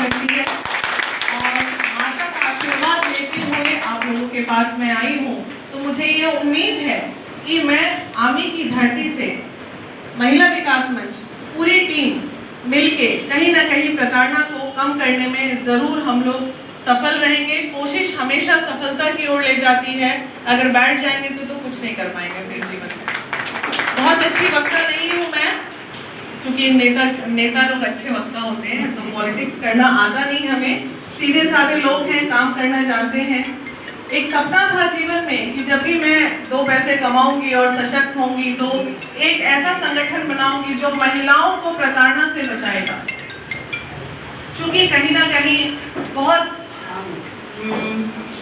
करती है। और माता का आशीर्वाद लेते हुए आप लोगों के पास मैं आई हूँ, तो मुझे ये उम्मीद है कि मैं आमी की धरती से महिला विकास मंच पूरी टीम मिलके कहीं ना कहीं प्रताड़ना को कम करने में ज़रूर हम लोग सफल रहेंगे। कोशिश हमेशा सफलता की ओर ले जाती है, अगर बैठ जाएंगे तो कुछ नहीं कर पाएंगे फिर जीवन में। बहुत अच्छी वक्ता नहीं हूँ मैं, क्योंकि नेता लोग अच्छे वक्ता होते हैं, तो पॉलिटिक्स करना आता नहीं हमें। सीधे साधे लोग हैं, काम करना जानते हैं। एक सपना था जीवन में कि जब भी मैं 2 पैसे कमाऊंगी और सशक्त होंगी तो एक ऐसा संगठन बनाऊंगी जो महिलाओं को प्रताड़ना से बचाएगा। क्योंकि कहीं ना कहीं बहुत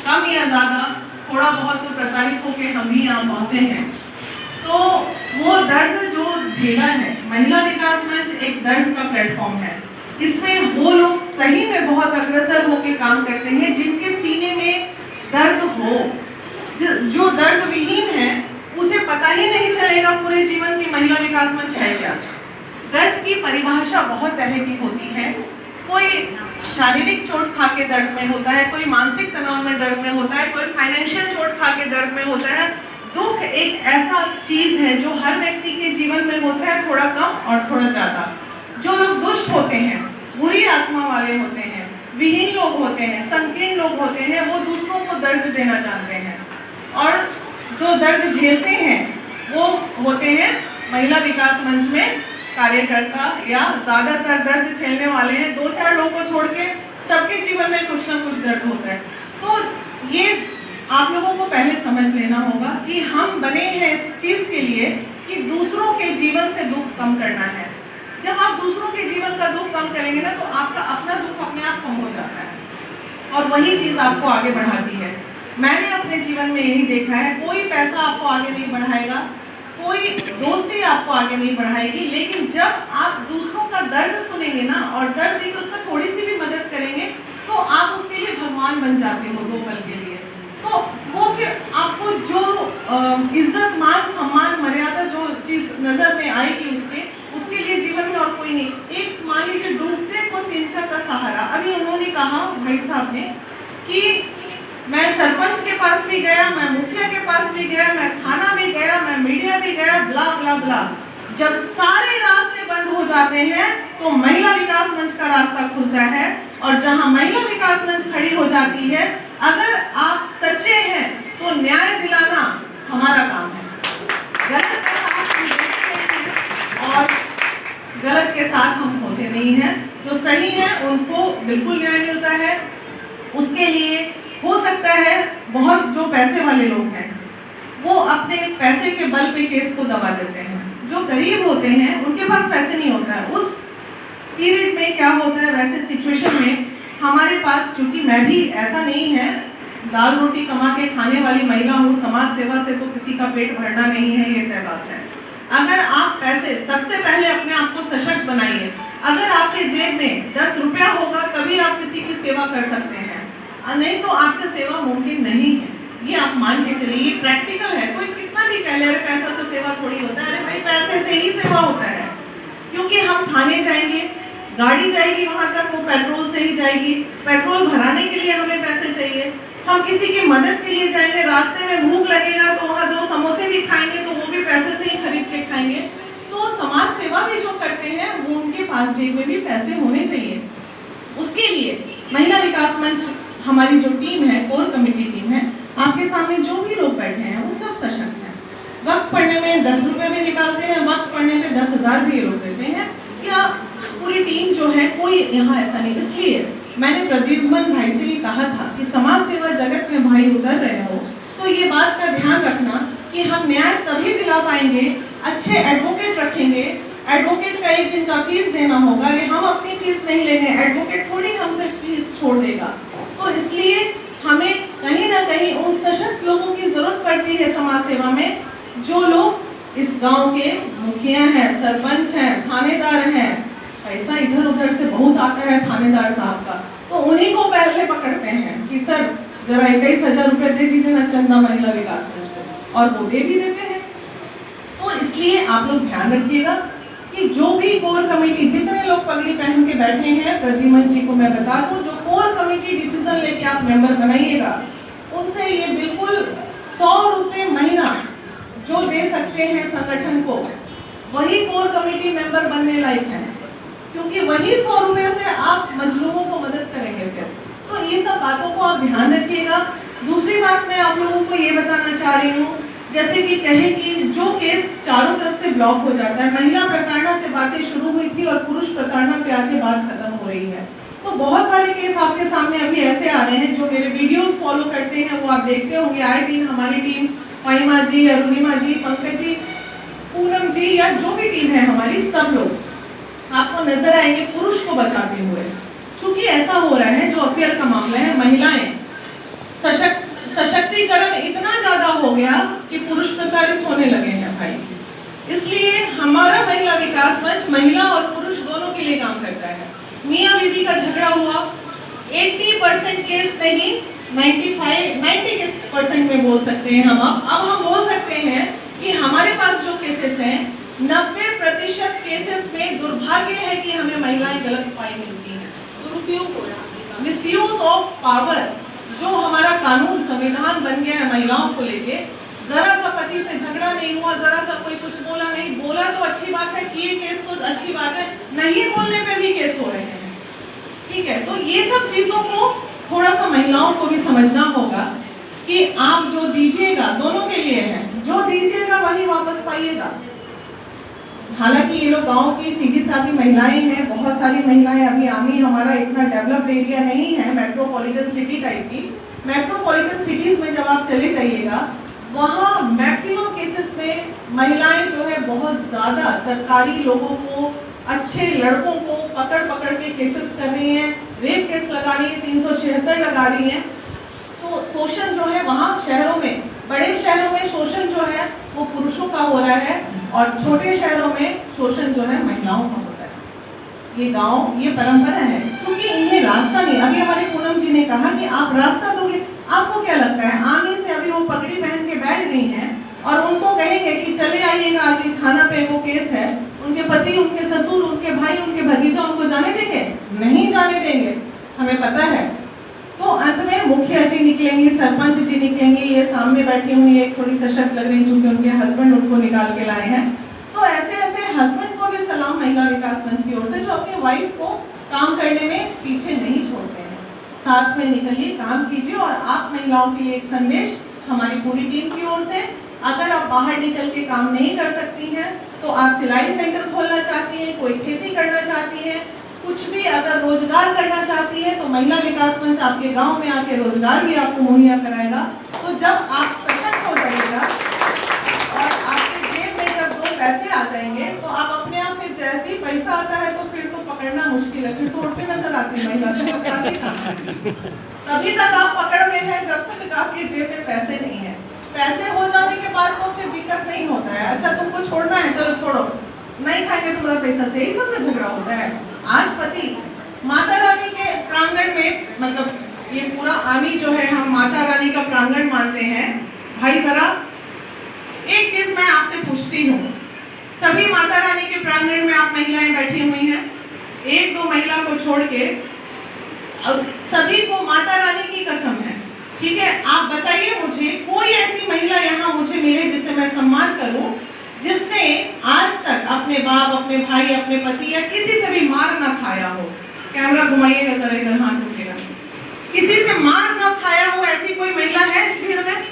कम या ज़्यादा थोड़ा बहुत तो प्रताड़ित होकर हम ही यहाँ पहुँचे हैं। तो वो दर्द जो झेला है, महिला विकास मंच एक दर्द का प्लेटफॉर्म है। इसमें वो लोग सही में बहुत अग्रसर होकर काम करते हैं जिनके सीने में दर्द हो। जो दर्द विहीन है उसे पता ही नहीं चलेगा पूरे जीवन की महिला विकास मंच है क्या। दर्द की परिभाषा बहुत तरह की होती है। कोई शारीरिक चोट खा के दर्द में होता है, कोई मानसिक तनाव में दर्द में होता है, कोई फाइनेंशियल चोट खा के दर्द में होता है। दुख एक ऐसा चीज है जो हर व्यक्ति के जीवन में होता है, थोड़ा कम और थोड़ा ज्यादा। जो लोग दुष्ट होते हैं, बुरी आत्मा वाले होते हैं, विहीन लोग होते हैं, संकीर्ण लोग होते हैं, वो दूसरों को दर्द देना जानते हैं। और जो दर्द झेलते हैं वो होते हैं महिला विकास मंच में कार्यकर्ता, या ज्यादातर दर्द झेलने वाले हैं। 2-4 लोगों को छोड़ के सबके जीवन में कुछ ना कुछ दर्द होता है। तो ये आप लोगों को पहले समझ लेना होगा कि हम बने हैं इस चीज के लिए कि दूसरों के जीवन से दुख कम करना है। जब आप दूसरों के जीवन का दुख कम करेंगे ना, तो आपका अपना दुख अपने आप कम हो जाता है और वही चीज आपको आगे बढ़ाती है। मैंने अपने जीवन में यही देखा है, कोई पैसा आपको आगे नहीं बढ़ाएगा, कोई दोस्ती आपको आगे नहीं बढ़ाएगी, लेकिन जब आप दूसरों का दर्द सुनेंगे ना और दर्द देकर उसका थोड़ी सी भी मदद करेंगे तो आप उसके लिए भगवान बन जाते हो 2 पल के लिए। तो वो फिर आपको जो इज्जत, मान, सम्मान, मर्यादा जो चीज नजर में आएगी उसके लिए जीवन में और कोई नहीं। एक मान लीजिए डूबते को तिनका का सहारा। अभी उन्होंने कहा भाई साहब ने कि मैं सरपंच के पास भी गया, मैं मुखिया के पास भी गया, मैं थाना भी गया, मैं मीडिया भी गया, ब्ला ब्ला ब्ला। जब सारे रास्ते बंद हो जाते हैं तो महिला विकास मंच का रास्ता खुलता है, और जहां महिला विकास मंच खड़ी हो जाती है, अगर आप सच्चे हैं तो न्याय दिलाना हमारा काम है। गलत का साथ हम देते हैं और गलत के साथ हम होते नहीं हैं। जो सही है उनको बिल्कुल न्याय मिलता है। उसके लिए हो सकता है बहुत जो पैसे वाले लोग हैं वो अपने पैसे के बल पे केस को दबा देते हैं। जो गरीब होते हैं उनके पास पैसे नहीं होता है। उस पीरियड में क्या होता है, वैसे सिचुएशन में हमारे पास, चूंकि मैं भी ऐसा नहीं है, दाल रोटी कमा के खाने वाली महिला हूँ, समाज सेवा से तो किसी का पेट भरना नहीं है, ये तय बात है। अगर आप पैसे, सबसे पहले अपने आप को सशक्त बनाइए। अगर आपके जेब में 10 रुपया होगा तभी आप किसी की सेवा कर सकते हैं, नहीं तो आपसे सेवा मुमकिन नहीं है। ये आप मान के चलिए, ये प्रैक्टिकल है। कोई कितना भी कह ले अरे पैसा से सेवा थोड़ी होता है, अरे भाई पैसे से ही सेवा होता है। क्योंकि हम थाने जाएंगे, गाड़ी जाएगी वहां तक, वो पेट्रोल से ही जाएगी, पेट्रोल भराने के लिए हमें पैसे चाहिए। हम किसी की मदद के लिए जाएंगे, रास्ते में भूख लगेगा तो वहाँ 2 समोसे भी खाएंगे तो वो भी पैसे से ही खरीद के खाएंगे। तो समाज सेवा भी जो करते हैं वो उनके पास जेब में भी पैसे होने चाहिए। उसके लिए महिला विकास मंच हमारी जो टीम है, कोर कमेटी टीम है, आपके सामने जो भी लोग बैठे हैं वो सब सशक्त हैं। वक्त पड़ने में 10 रुपये भी निकालते हैं, वक्त पड़ने में 10,000 भी ये लोग देते हैं। या पूरी टीम जो है, कोई यहाँ ऐसा नहीं। इसलिए मैंने प्रद्युम्न भाई से ये कहा था कि समाज सेवा जगत में भाई उतर रहे हो तो ये बात का ध्यान रखना कि हम न्याय तभी दिला पाएंगे, अच्छे एडवोकेट रखेंगे। एडवोकेट का एक दिन का फीस देना होगा, अरे हम अपनी फीस नहीं लेंगे, एडवोकेट थोड़ी हमसे फीस छोड़ देगा। तो इसलिए हमें कहीं ना कहीं उन सशक्त लोगों की जरूरत पड़ती है समाज सेवा में, जो लोग इस गांव के मुखिया हैं, सरपंच हैं, थानेदार हैं। पैसा इधर उधर से बहुत आता है थानेदार साहब का, तो उन्हीं को पहले पकड़ते हैं कि सर जरा 21,000 रुपये दे दीजिए ना चंदा महिला विकास मंच को, और वो दे भी देते हैं। तो इसलिए आप लोग ध्यान रखिएगा कि जो भी कोर कमेटी, जितने लोग पगड़ी पहन के बैठे हैं, प्रद्युमन जी को मैं बता दूं, जो कोर कमेटी डिसीजन लेके आप मेंबर बनाइएगा, उनसे ये बिल्कुल 100 रुपये महीना जो दे सकते हैं संगठन को, वही कोर कमेटी मेंबर बनने लायक है, क्योंकि वही 100 रुपये से आप मजलूमों को मदद करेंगे फिर। तो ये सब बातों को आप ध्यान रखिएगा। दूसरी बात मैं आप लोगों को ये बताना चाह रही हूँ, जैसे कि कहे कि जो केस चारों तरफ से ब्लॉक हो जाता है, महिला प्रताड़ना से बातें शुरू हुई थी और पुरुष प्रताड़ना पे आके बात खत्म हो रही है, तो बहुत सारे केस आपके सामने अभी ऐसे आ रहे हैं। जो मेरे वीडियोस फॉलो करते हैं वो आप देखते होंगे, आए दिन हमारी टीम, पाइमा जी, अरुणिमा जी, पंकज जी, पूनम जी, या जो भी टीम है हमारी, सब लोग आपको नजर आएंगे पुरुष को बचाते हुए। क्योंकि ऐसा हो रहा है, जो अफेयर का मामला है, महिलाएं सशक्तिकरण इतना ज्यादा हो गया कि पुरुष प्रताड़ित होने लगे हैं भाई। इसलिए हमारा महिला विकास मंच महिला और पुरुष दोनों के लिए काम करता है। मियां बीबी का झगड़ा हुआ, 80% केस नहीं, 90% में बोल सकते हैं हम। अब हम बोल सकते हैं कि हमारे पास जो केसेस हैं, 90% केसेस में दुर्भाग्य है कि हमें महिलाएं गलत पाई मिलती हैं, दुरुपयोग हो रहा है, मिसयूज ऑफ पावर। जो हमारा कानून संविधान बन गया है महिलाओं को लेके, जरा सा पति से झगड़ा नहीं हुआ, जरा सा कोई कुछ बोला नहीं, बोला तो अच्छी बात है, किए केस तो अच्छी बात है, नहीं बोलने पे भी केस हो रहे हैं, ठीक है। तो ये सब चीजों को थोड़ा सा महिलाओं को भी समझना होगा कि आप जो दीजिएगा दोनों के लिए है, जो दीजिएगा वही वापस पाइएगा। हालांकि ये लोग गांव की सीधी सादी महिलाएं हैं, बहुत सारी महिलाएं, अभी आमी हमारा इतना डेवलप्ड एरिया नहीं है, मेट्रोपॉलिटन सिटी टाइप की। मेट्रोपॉलिटन सिटीज में जब आप चले जाइएगा, वहाँ मैक्सिमम केसेस में महिलाएं जो है बहुत ज्यादा सरकारी लोगों को, अच्छे लड़कों को पकड़ के केसेस कर रही हैं, रेप केस लगा रही है, 376 लगा रही है। तो शोषण जो है वहाँ शहरों में, बड़े शहरों में शोषण जो है वो पुरुषों का हो रहा है, और छोटे शहरों में शोषण जो है महिलाओं का होता है। ये गांव, ये परंपरा है, क्योंकि इन्हें रास्ता नहीं। अभी हमारे पूनम जी ने कहा कि आप रास्ता दोगे, आपको क्या लगता है आने से अभी वो पगड़ी पहन के बैठ गई हैं और उनको कहेंगे कि चले आइएगा आज थाना पे वो केस है, उनके पति, उनके ससुर, उनके भाई, उनके भतीजा उनको जाने देंगे? नहीं जाने देंगे, हमें पता है। तो अंत में मुखिया जी निकलेंगी, सरपंच जी निकलेंगी, ये सामने बैठी हुई एक थोड़ी सशक्त लग रही, चूंकि उनके हस्बैंड उनको निकाल के लाए हैं। तो ऐसे ऐसे हस्बैंड को भी सलाम महिला विकास मंच की ओर से, जो अपनी वाइफ को काम करने में पीछे नहीं छोड़ते हैं। साथ में निकलिए, काम कीजिए। और आप महिलाओं के लिए एक संदेश हमारी पूरी टीम की ओर से, अगर आप बाहर निकल के काम नहीं कर सकती हैं, तो आप सिलाई सेंटर खोलना चाहती हैं, कोई खेती करना चाहती हैं, कुछ भी अगर रोजगार करना चाहती है, तो महिला विकास मंच आपके गांव में आके रोजगार भी आपको मुहैया कराएगा। तो जब आप सशक्त हो जाइएगा और आपके जेब में जब 2 पैसे आ जाएंगे, तो आप अपने आप फिर जैसे ही पैसा आता है तो फिर तो पकड़ना मुश्किल है, फिर तो उड़ते नजर आती है महिला, फिर पकड़ाते कहाँ? तभी तक आप पकड़ में हैं जब तक आपके जेब में पैसे नहीं है। पैसे हो जाने के बाद तो फिर दिक्कत नहीं होता है। अच्छा तुमको छोड़ना है, चलो छोड़ो, नहीं खाएंगे तुम्हारा पैसा से, यही सब में झगड़ा होता है। आज पति माता रानी के प्रांगण में, मतलब ये पूरा आनी जो है हम माता रानी का प्रांगण मानते हैं। भाई जरा एक चीज मैं आपसे पूछती हूँ, सभी माता रानी के प्रांगण में आप महिलाएं बैठी हुई हैं, 1-2 महिला को छोड़ के सभी को माता रानी की कसम है, ठीक है? आप बताइए मुझे, कोई ऐसी महिला यहाँ मुझे मिले जिससे मैं सम्मान करूं, जिसने आज तक अपने बाप, अपने भाई, अपने पति या किसी से भी मार ना खाया हो। कैमरा घुमाइएगा जरा, इधर हाथ उठेगा। किसी से मार ना खाया हो ऐसी कोई महिला है इस भीड़ में?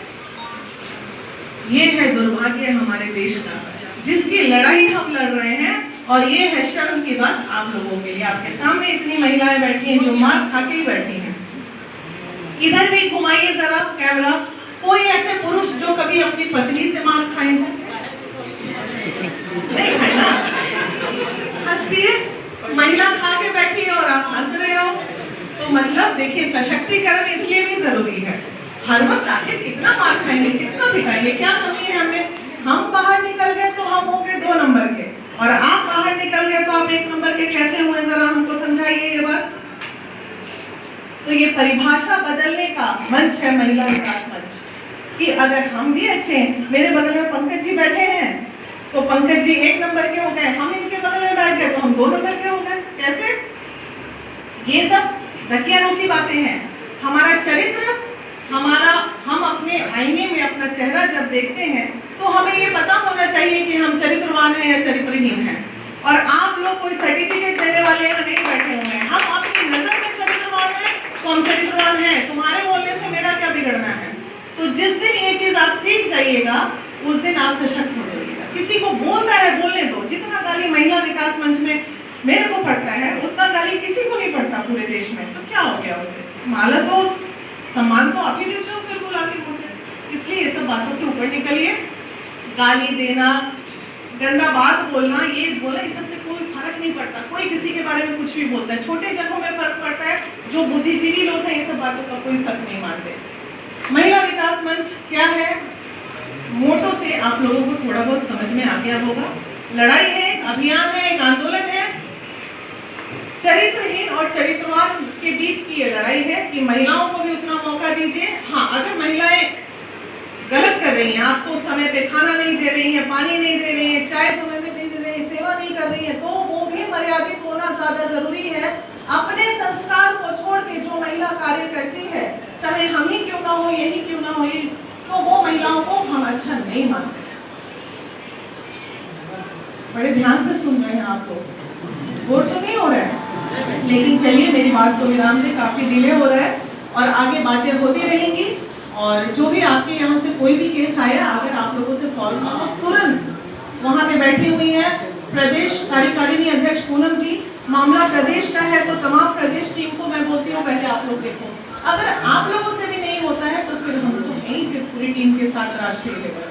ये है दुर्भाग्य हमारे देश का, जिसकी लड़ाई हम लड़ रहे हैं। और ये है शर्म की बात आप लोगों के लिए, आपके सामने इतनी महिलाएं बैठी हैं जो मार खा के ही बैठी हैं। इधर भी घुमाइए जरा कैमरा, कोई ऐसे पुरुष जो कभी अपनी पत्नी से मार खाए हैं? नहीं खाए ना? हंसती है महिला, खा के बैठी है और आप हंस रहे हो। तो मतलब देखिए, सशक्तिकरण इसलिए भी जरूरी है। हर वक्त आखिर कितना मार खाएंगे, कितना पिटाएंगे, क्या कमी है हमें? हम बाहर निकल गए तो हम हो गए 2 नंबर के, और आप बाहर निकल गए तो आप 1 नंबर के कैसे हुए? जरा हमको समझाइए ये बात। तो ये परिभाषा बदलने का मंच है महिला विकास मंच, कि अगर हम भी अच्छे हैं। मेरे बगल में पंकज जी बैठे हैं, तो पंकज जी 1 नंबर के हो गए, हम इनके बगल में बैठ गए तो हम 2 नंबर के हो गए। कैसे? ये सब दकियानूसी बातें हैं। हमारा चरित्र, हम अपने आईने में अपना चेहरा जब देखते हैं तो हमें ये पता होना चाहिए कि हम चरित्रवान हैं या चरित्रहीन हैं। और आप लोग कोई सर्टिफिकेट देने वाले यहाँ नहीं बैठे हुए हैं। हम अपनी नजर में चरित्रवान हैं तो हम चरित्रवान हैं, तुम्हारे बोलने से मेरा क्या बिगड़ना है। तो जिस दिन ये चीज आप सीख जाइएगा उस दिन आप सशक्त हो जाइएगा। किसी को बोलना है बोलने दो। जितना गाली महिला विकास मंच में मेरे को पड़ता है उतना गाली किसी को नहीं पड़ता पूरे देश में। तो क्या हो गया उससे? माला तो सम्मान तो आप ही देते हो बिल्कुल आगे मुझे। इसलिए ये सब बातों से ऊपर निकलिए। गाली देना, गंदा बात बोलना, ये बोलना, इस सबसे कोई फर्क नहीं पड़ता। कोई किसी के बारे में कुछ भी बोलता है, छोटे जगहों में फर्क पड़ता है। जो बुद्धिजीवी लोग हैं ये सब बातों का कोई फर्क नहीं मानते। महिला विकास मंच क्या है, मोटो से आप लोगों को थोड़ा बहुत समझ में आ गया होगा। लड़ाई है, अभियान है, एक आंदोलन है। चरित्रहीन और चरित्रवान के बीच की ये लड़ाई है कि महिलाओं को भी उतना मौका दीजिए। हाँ, अगर महिलाएं गलत कर रही हैं, आपको समय पे खाना नहीं दे रही हैं, पानी नहीं दे रही हैं, चाय समय में नहीं दे रही हैं, सेवा नहीं कर रही हैं, तो वो भी मर्यादित होना ज्यादा जरूरी है। अपने संस्कार को छोड़ के जो महिला कार्य करती है, चाहे हम ही क्यों ना हो, यही क्यों ना हो, तो वो महिलाओं को हम अच्छा नहीं मानते। बड़े ध्यान से सुन रहे हैं आप लोग, बोर तो नहीं हो रहा है? लेकिन चलिए मेरी बात को विराम दे, काफी डिले हो रहा है और आगे बातें होती रहेंगी। और जो भी आपके यहाँ से कोई भी केस आया, अगर आप लोगों से सॉल्व ना हो, तुरंत वहाँ पे बैठी हुई है प्रदेश कार्यकारिणी अध्यक्ष पूनम जी। मामला प्रदेश का है तो तमाम प्रदेश टीम को मैं बोलती हूँ पहले आप लोग देखो। अगर आप लोगों से भी नहीं होता है तो फिर हम तो यहीं फिर पूरी टीम के साथ राष्ट्रीय लेवल